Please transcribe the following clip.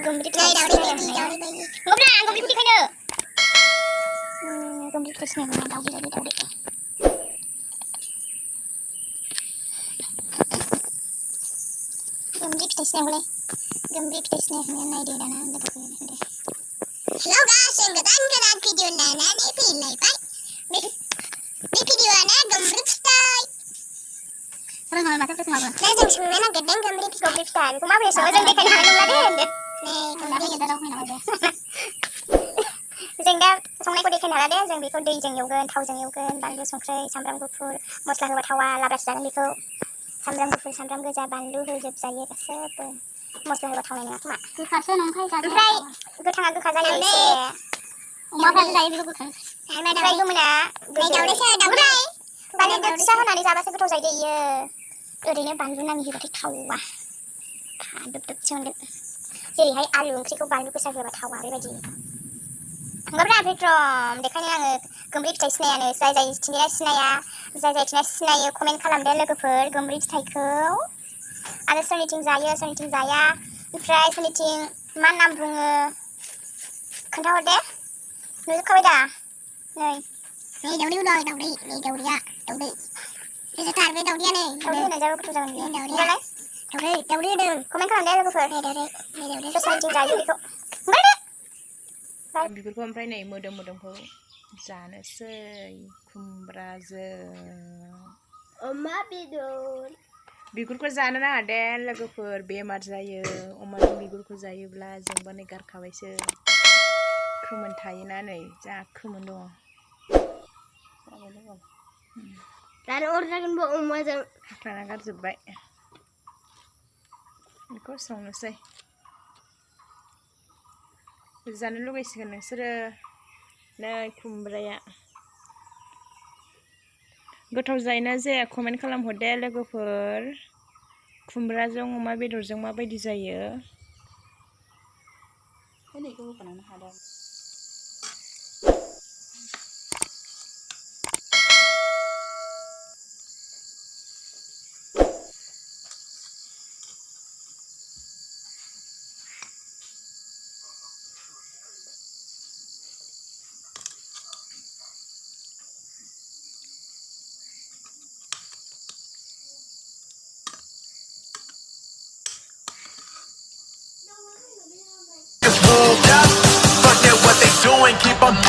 गोमब्रिद ngobra गोमब्रिदखौ देखायनो गोमब्रिद फिथाइ सिनायनो दावदै गोमब्रिद फिथाइ सिनायखौलाय गोमब्रिद फिथाइ सिनायखौनो नायदो दाना लोगोफोर दे हेलौ गाइस जों गोदान भिडिअ लानानै फैलायबाय बे भिडिअआनो गोमब्रिद फिथाइ रोङाबा माथो रोङाबा दा जों संनो नागिरदों गोमब्रिद फिथाइ बेखौ माबोरै सङो जों देखायनो हानाय नंला दे होनदो जों दा संनायखौ देखायनो हाला दे जों बेखौ दैजों एवगोन थावजों एवगोन बानलु संख्रि सामब्राम गुफुर मस्ला होबा थावा लाब्रासो जागोन बेखौ सामब्राम गुफुर सामब्राम गोजा बानलु होजोबजायो गासैबो मस्ला होबा थावनाय नङा खोमा गोखासो नंखाय जानो ओमफ्राय गोथाङा गोखा जायो एसे अमाफ्रासो जायो बेखौ गोखा ओमफ्राय गोमोना ओमफ्राय बानलु गोसा होनानै जाबासो गोथाव जायो इयो ओरैनो बानलु नाङि होबाथाय थावा फादुबदुबसो मोनगोन जेरैहाय आलु ओंख्रिखौ बानलु गोसा होबा थावा बेबायदि नङाब्रा बिक्रम देखायनो आङो गोमब्रिद फिथाइ सिनायानो जाय जायथिंया सिनायो कमेन्ट खालामदो लोगोफोर गोमब्रिद फिथाइखौ आरो सोरनिथिं जायो सोरनिथिं जाया ओमफ्राय सोरनिथिं मा नाम बुङो खोन्थाहर दे नुजोबखाबाय दा नै दावदै उनाव दावदैया दावदै गोथार बे दावदैया नै दावदै होनाय जाबा गोथाव जागोन बेयो दावदैयालाय दावदै होदों कमेन्ट खालामदे लोगोफोर दावदै सोरनिथिं जायो बेखौ बिगुरखौ ओमफ्राय नै मोदोमखौ जानोसै खुमब्राजों अमा बेदर बिगुरखौ जानो नाङा दे लोगोफोर बेमार जायो अमानि बिगुरखौ जायोब्ला जोंबा नै गारखाबायसो खोमोन थायोना नै जा खोमोन दङ जानो अरजागोनबो अमाजों हाख्लाना गारजोब्बाय बेखौ संनोसै जानो लुगैसिगोन नोंसोरो नै खुमब्राया गोथाव जायोना जाया कमेन्ट खालामहरदे लोगोफोर खुमब्राजों अमा बेदरजों माबायदि जायो Keep on